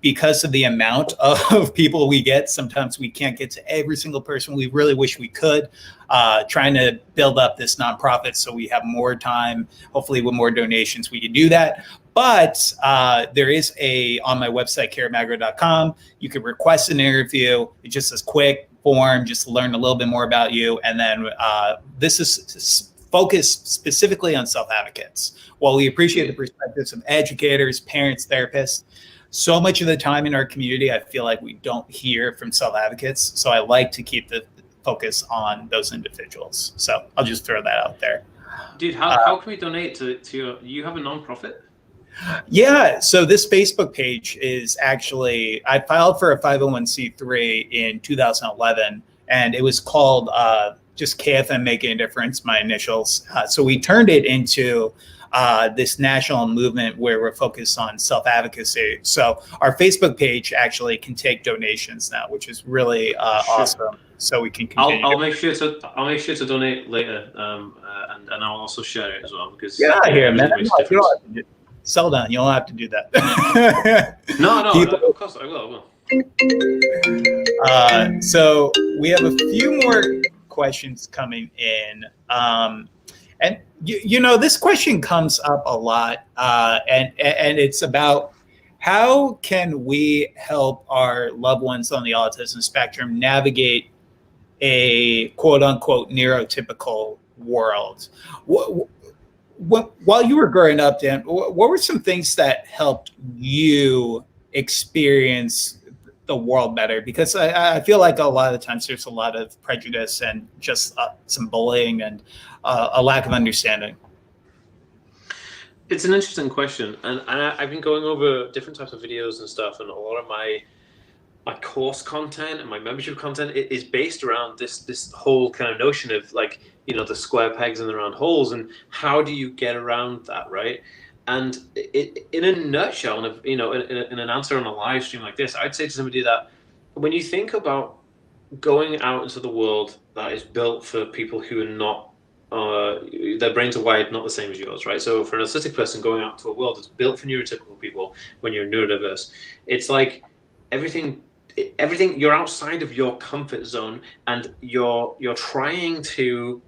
S2: Because of the amount of people we get, sometimes we can't get to every single person. We really wish we could. Trying to build up this nonprofit so we have more time. Hopefully with more donations, we can do that. But there is on my website, karamagro.com, you can request an interview. It's just a quick form, just to learn a little bit more about you. And then this is focused specifically on self-advocates. While we appreciate the perspectives of educators, parents, therapists, so much of the time in our community, I feel like we don't hear from self-advocates. So I like to keep the focus on those individuals. So I'll just throw that out there.
S1: Dude, how can we donate to you have a nonprofit?
S2: Yeah, so this Facebook page is actually, I filed for a 501c3 in 2011, and it was called just KFM Making a Difference, my initials. So we turned it into this national movement where we're focused on self-advocacy. So our Facebook page actually can take donations now, which is really awesome. So we can continue.
S1: I'll make sure to donate later, and I'll also share it as well because
S2: get out of here, man. Seldon, you don't have to do that.
S1: No, of course I will.
S2: So we have a few more questions coming in. And you know, this question comes up a lot, and it's about how can we help our loved ones on the autism spectrum navigate a quote unquote neurotypical world. While you were growing up, Dan, what were some things that helped you experience the world better? Because I feel like a lot of the times there's a lot of prejudice and just some bullying and a lack of understanding.
S1: It's an interesting question, and I've been going over different types of videos and stuff, and a lot of my course content and my membership content is based around this whole kind of notion of, like, you know, the square pegs in the round holes, and how do you get around that, right? And in a nutshell, and you know, in an answer on a live stream like this, I'd say to somebody that when you think about going out into the world that is built for people who are not their brains are wired not the same as yours, right? So for an autistic person going out to a world that's built for neurotypical people, when you're neurodiverse, it's like everything you're outside of your comfort zone, and you're trying to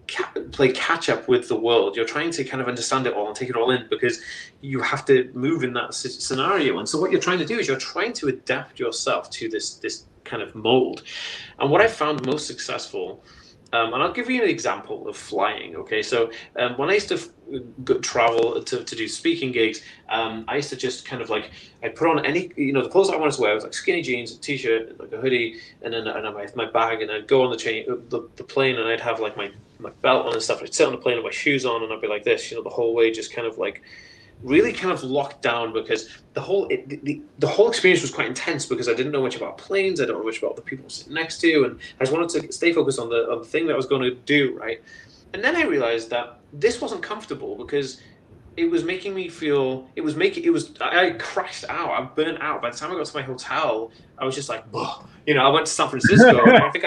S1: play catch up with the world. You're trying to kind of understand it all and take it all in, because you have to move in that scenario. And so what you're trying to do is you're trying to adapt yourself to this kind of mold. And what I found most successful, and I'll give you an example of flying. Okay, so when I used to travel to do speaking gigs, I used to just kind of like, I'd put on any, you know, the clothes that I wanted to wear was like skinny jeans, a t-shirt, like a hoodie, and then my bag, and I'd go on the plane, and I'd have like my belt on and stuff. I'd sit on the plane with my shoes on, and I'd be like this, you know, the whole way, just kind of like really kind of locked down, because the whole experience was quite intense, because I didn't know much about planes, I don't know much about the people sitting next to, and I just wanted to stay focused on the thing that I was going to do, right? And then I realized that this wasn't comfortable, because it was making me feel, I crashed out, I burnt out. By the time I got to my hotel, I was just like, ugh. You know, I went to San Francisco, and I think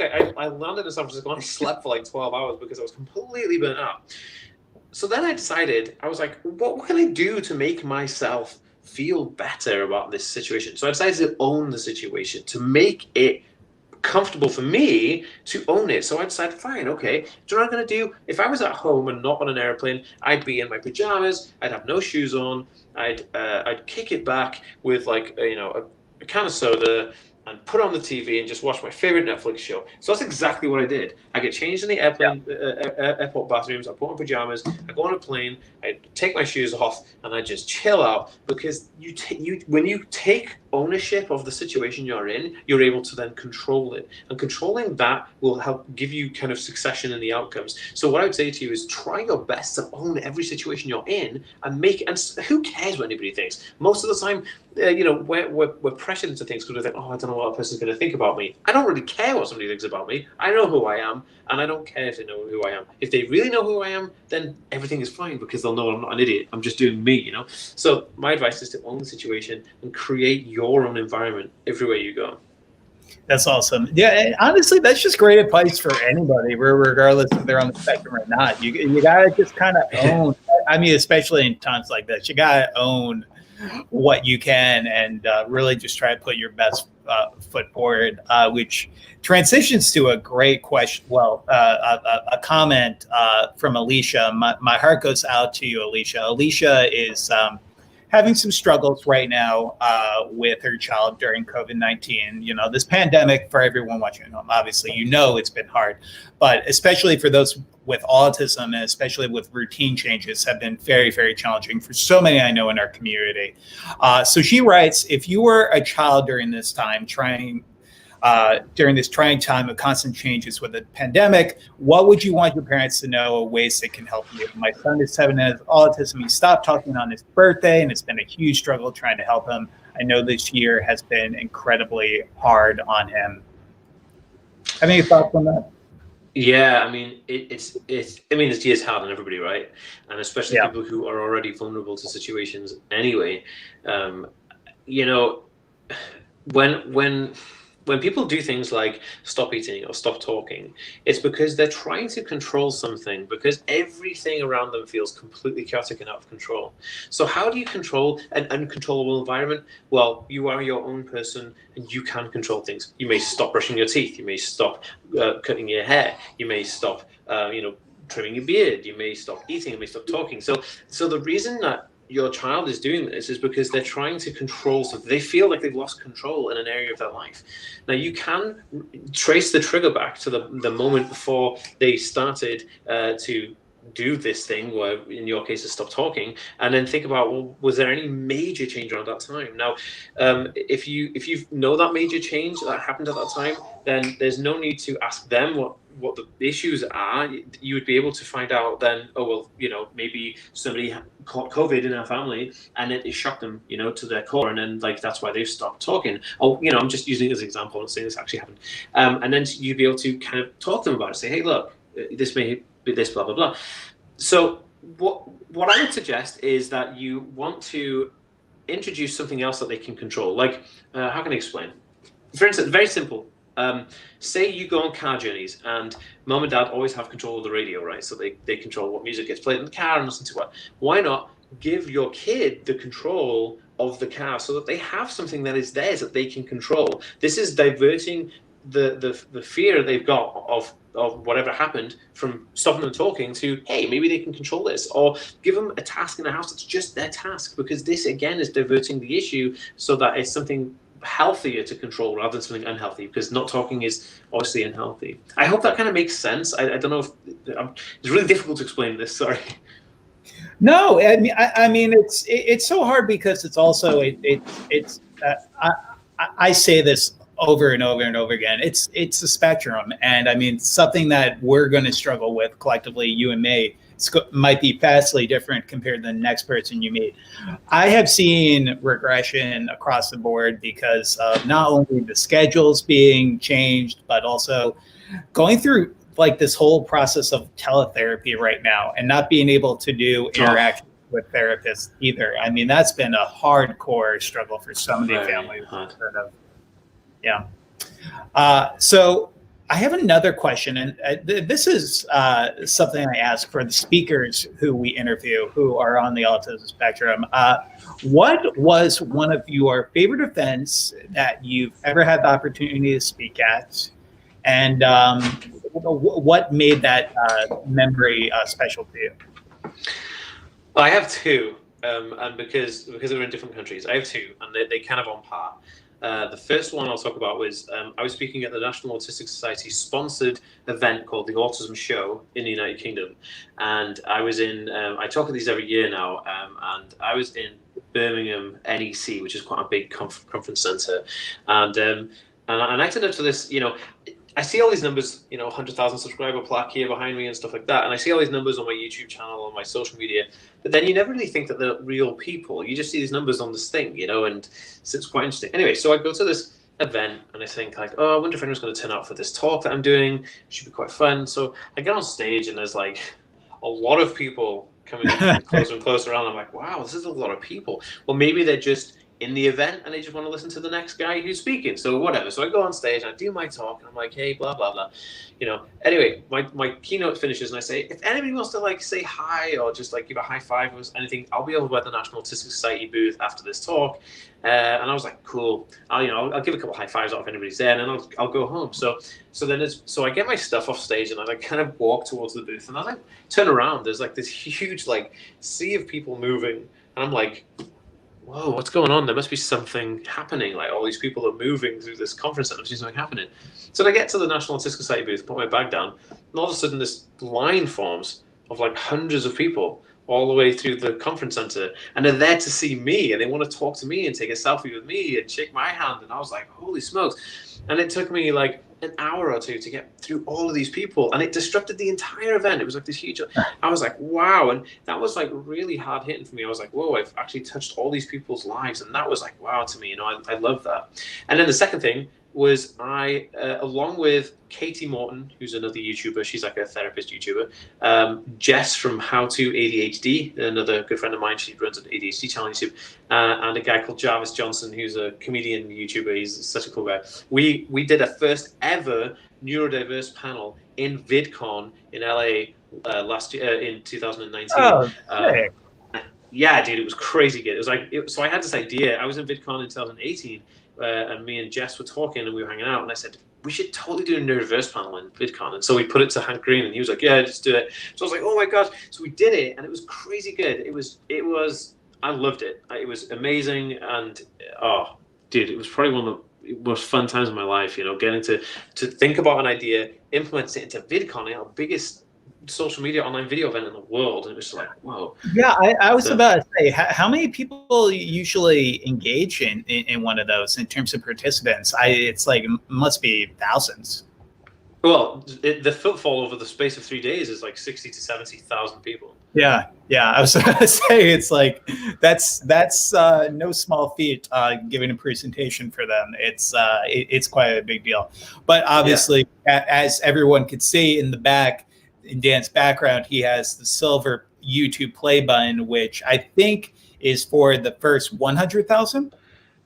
S1: I landed in San Francisco, and I slept for like 12 hours because I was completely burnt out. So then I decided, I was like, what can I do to make myself feel better about this situation? So I decided to own the situation, to make it comfortable for me to own it. So I decided, fine, okay, do you know what I'm going to do? If I was at home and not on an airplane, I'd be in my pajamas, I'd have no shoes on, I'd kick it back with, like, you know, a can of soda, and put on the TV and just watch my favorite Netflix show. So that's exactly what I did. I get changed in the airport bathrooms, I put on pajamas, I go on a plane, I take my shoes off, and I just chill out. Because when you take ownership of the situation you're in, you're able to then control it. And controlling that will help give you kind of succession in the outcomes. So what I would say to you is, try your best to own every situation you're in, and who cares what anybody thinks? Most of the time, you know, we're pressured into things because we think, oh, I don't know what a person's going to think about me. I don't really care what somebody thinks about me. I know who I am, and I don't care if they know who I am. If they really know who I am, then everything is fine, because they'll know I'm not an idiot. I'm just doing me, you know? So my advice is to own the situation and create your own environment everywhere you go.
S2: That's awesome. Yeah, and honestly, that's just great advice for anybody, regardless if they're on the spectrum or not. You gotta just kind of own. I mean, especially in times like this, you gotta own what you can and really just try to put your best foot forward, which transitions to a great question. Well, a comment from Alicia. My heart goes out to you, Alicia. Alicia is having some struggles right now with her child during COVID-19. You know, this pandemic, for everyone watching at home, obviously, you know, it's been hard, but especially for those with autism and especially with routine changes have been very, very challenging for so many I know in our community. So she writes, if you were a child during this time during this trying time of constant changes with the pandemic, what would you want your parents to know ways that can help you? My son is 7 and has autism. He stopped talking on his birthday, and it's been a huge struggle trying to help him. I know this year has been incredibly hard on him. Have any thoughts on that?
S1: Yeah, I mean, it's years hard on everybody, right? And especially people who are already vulnerable to situations anyway. You know, when people do things like stop eating or stop talking, it's because they're trying to control something, because everything around them feels completely chaotic and out of control. So how do you control an uncontrollable environment? Well, you are your own person and you can control things. You may stop brushing your teeth. You may stop cutting your hair. You may stop, trimming your beard. You may stop eating. You may stop talking. So the reason that your child is doing this is because they're trying to control something. They feel like they've lost control in an area of their life. Now, you can trace the trigger back to the moment before they started to do this thing, where in your case is stop talking, and then think about, well, was there any major change around that time? Now, if you know that major change that happened at that time, then there's no need to ask them what the issues are. You would be able to find out then, oh, well, maybe somebody caught COVID in our family and it shocked them, to their core. And then that's why they've stopped talking. Oh, I'm just using it as an example. I'm not saying this actually happened. And then you'd be able to kind of talk to them about it. Say, hey, look, this may be this, blah, blah, blah. So what I would suggest is that you want to introduce something else that they can control. Like, how can I explain? For instance, very simple. Say you go on car journeys and mom and dad always have control of the radio, right? So they control what music gets played in the car and listen to what. Why not give your kid the control of the car so that they have something that is theirs that they can control? This is diverting the fear they've got of whatever happened from stopping them talking to, hey, maybe they can control this, or give them a task in the house that's just their task, because this again is diverting the issue so that it's something healthier to control rather than something unhealthy, because not talking is obviously unhealthy. I hope that kind of makes sense. I don't know if it's really difficult to explain this. Sorry.
S2: No, I mean it's so hard because it's also I say this over and over and over again. It's a spectrum, and I mean something that we're going to struggle with collectively, you and me. Might be vastly different compared to the next person you meet. I have seen regression across the board because of not only the schedules being changed, but also going through this whole process of teletherapy right now and not being able to do interactions with therapists either. I mean, that's been a hardcore struggle for so many families. Yeah. So I have another question, and this is something I ask for the speakers who we interview who are on the autism spectrum. What was one of your favorite events that you've ever had the opportunity to speak at? And what made that memory special to you?
S1: Well, I have two, and because they're in different countries, I have two, and they kind of on par. The first one I'll talk about was I was speaking at the National Autistic Society sponsored event called the Autism Show in the United Kingdom, and I was in. I talk at these every year now, and I was in Birmingham NEC, which is quite a big conference centre, and I turned up to this. I see all these numbers, 100,000 subscriber plaque here behind me and stuff like that. And I see all these numbers on my YouTube channel, on my social media, but then you never really think that they're real people. You just see these numbers on this thing, and so it's quite interesting. Anyway, so I go to this event and I think I wonder if anyone's going to turn out for this talk that I'm doing. It should be quite fun. So I get on stage and there's a lot of people coming closer and closer around. I'm like, wow, this is a lot of people. Well, maybe they're just in the event and they just want to listen to the next guy who's speaking. So whatever. So I go on stage and I do my talk and I'm like, hey, blah, blah, blah. Anyway, my keynote finishes and I say, if anybody wants to like say hi or just like give a high five or anything, I'll be over by the National Autistic Society booth after this talk. And I was like, cool. I'll give a couple high fives out if anybody's there, and then I'll go home. So I get my stuff off stage, and I like kind of walk towards the booth, and I like turn around. There's like this huge like sea of people moving, and I'm like, whoa, what's going on? There must be something happening. Like all these people are moving through this conference center. There's something happening. So I get to the National Autistic Society booth, put my bag down, and all of a sudden this line forms of like hundreds of people all the way through the conference center, and they're there to see me, and they want to talk to me and take a selfie with me and shake my hand. And I was like, holy smokes. And it took me like an hour or two to get through all of these people, and it disrupted the entire event. It was like this huge, I was like, wow. And that was like really hard hitting for me. I was like, whoa, I've actually touched all these people's lives. And that was like, wow to me, I love that. And then the second thing was I, along with Katie Morton, who's another YouTuber, she's like a therapist YouTuber, Jess from How to ADHD, another good friend of mine, she runs an ADHD channel on YouTube, and a guy called Jarvis Johnson, who's a comedian YouTuber. He's such a cool guy. We did a first ever neurodiverse panel in VidCon in LA last year, in 2019.
S2: Oh,
S1: yeah, dude, it was crazy good. It was like, so I had this idea. I was in VidCon in 2018, and me and Jess were talking and we were hanging out, and I said, we should totally do a neurodiverse panel in VidCon. And so we put it to Hank Green, and he was like, yeah, just do it. So I was like, oh my gosh. So we did it, and it was crazy good. It was, I loved it. It was amazing. And oh, dude, it was probably one of the most fun times of my life, getting to think about an idea, implement it into VidCon, our biggest social media online video event in the world. And it was like, whoa.
S2: Yeah, I was about to say, how many people usually engage in one of those in terms of participants? It's like, it must be thousands.
S1: Well, the footfall over the space of 3 days is like 60 to 70,000 people.
S2: Yeah. I was going to say, it's like that's no small feat. Giving a presentation for them, it's quite a big deal. But obviously, as everyone could see in the back, in Dan's background, he has the silver YouTube play button, which I think is for the first 100,000.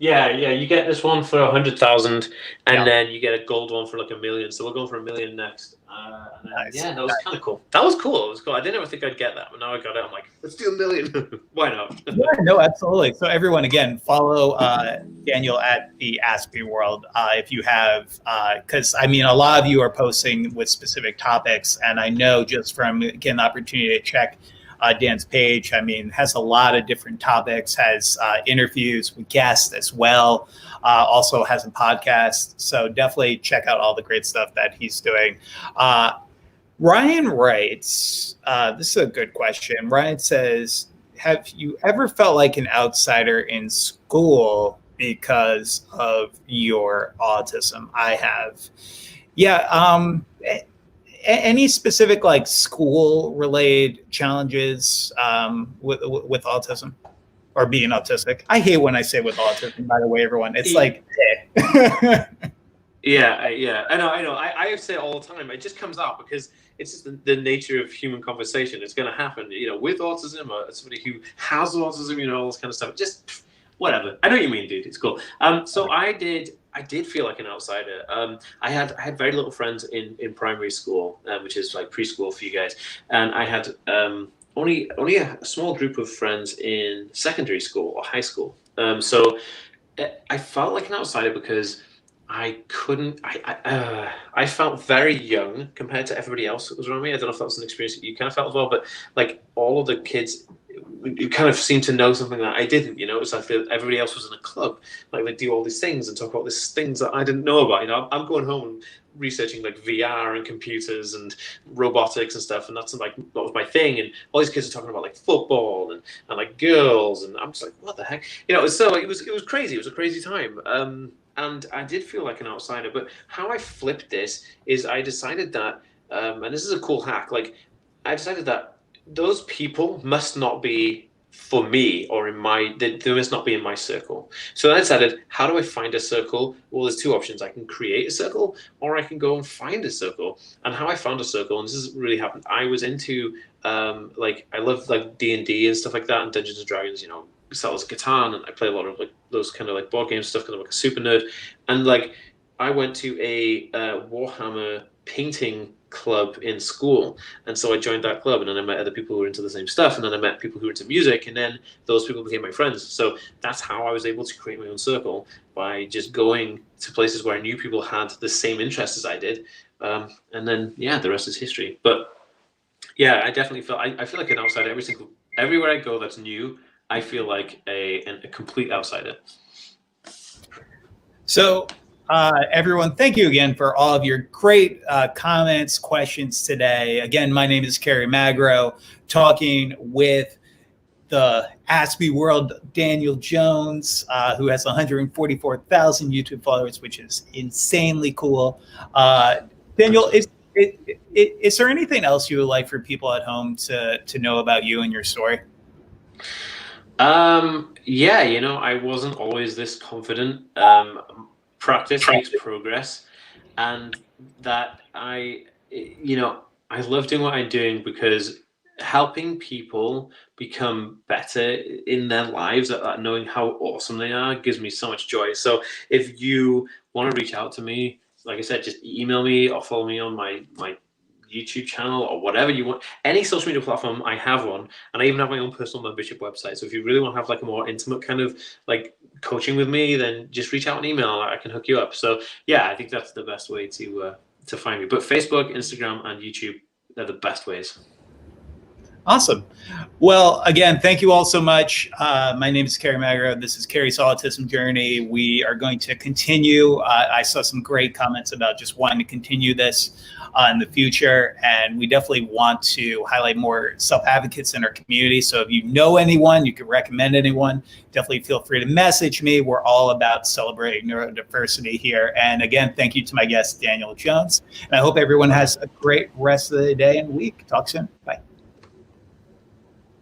S1: Yeah, you get this one for 100,000, and then you get a gold one for like 1 million. So we're going for 1 million next.
S2: Nice.
S1: Yeah, that was kind of cool. That was cool. It was cool. I didn't ever think I'd get that, but now I got it. I'm like, let's do 1 million. Why not?
S2: Yeah, no, absolutely. So everyone, again, follow Daniel at the Aspie World if you have, because I mean, a lot of you are posting with specific topics, and I know just from getting the opportunity to check Dan's page, I mean, has a lot of different topics, has interviews with guests as well, also has a podcast. So definitely check out all the great stuff that he's doing. Ryan writes, this is a good question. Ryan says, have you ever felt like an outsider in school because of your autism? I have. Yeah. Any specific like school related challenges with autism or being autistic? I hate when I say with autism, by the way, everyone. It's like,
S1: Yeah, I know. I say it all the time. It just comes out because it's just the nature of human conversation. It's going to happen, with autism or somebody who has autism, all this kind of stuff. Just whatever. I know what you mean, dude. It's cool. So I did feel like an outsider. I had very little friends in primary school, which is like preschool for you guys, and I had only a small group of friends in secondary school or high school. So I felt like an outsider because I felt very young compared to everybody else that was around me. I don't know if that was an experience that you kind of felt as well, but like all of the kids, you kind of seemed to know something that I didn't, It was like everybody else was in a club, like they do all these things and talk about these things that I didn't know about. I'm going home and researching like VR and computers and robotics and stuff, and that was my thing. And all these kids are talking about like football and like girls, and I'm just like, what the heck, So it was crazy. It was a crazy time. And I did feel like an outsider. But how I flipped this is I decided that, and this is a cool hack. Like I decided that those people must not be for me or they must not be in my circle. So then I decided, how do I find a circle? Well, there's two options. I can create a circle or I can go and find a circle. And how I found a circle, and this has really happened, I was into, I love like D&D and stuff like that, and Dungeons and Dragons, sells guitar, and I play a lot of like those kind of like board game stuff because I'm like a super nerd. And like I went to a Warhammer painting club in school, and so I joined that club, and then I met other people who were into the same stuff, and then I met people who were into music, and then those people became my friends. So that's how I was able to create my own circle, by just going to places where I knew people had the same interests as I did, and then yeah, the rest is history. But yeah, I definitely feel I feel like an outsider everywhere I go that's new. I feel like a complete outsider.
S2: So everyone, thank you again for all of your great comments, questions today. Again, my name is Kerry Magro, talking with the Aspie World, Daniel Jones, who has 144,000 YouTube followers, which is insanely cool. Daniel, is there anything else you would like for people at home to know about you and your story?
S1: Yeah, you know, I wasn't always this confident. Practice makes progress, and that I love doing what I'm doing, because helping people become better in their lives at knowing how awesome they are gives me so much joy. So if you want to reach out to me, like I said, just email me or follow me on my YouTube channel or whatever you want. Any social media platform, I have one, and I even have my own personal membership website. So if you really want to have like a more intimate kind of like coaching with me, then just reach out an email. I can hook you up. So yeah, I think that's the best way to find me. But Facebook, Instagram, and YouTube, they're the best ways.
S2: Awesome. Well, again, thank you all so much. My name is Kerry Magro. This is Kerry's Autism Journey. We are going to continue. I saw some great comments about just wanting to continue this in the future, and we definitely want to highlight more self-advocates in our community. So if you know anyone, you could recommend anyone, definitely feel free to message me. We're all about celebrating neurodiversity here. And again, thank you to my guest, Daniel Jones. And I hope everyone has a great rest of the day and week. Talk soon. Bye.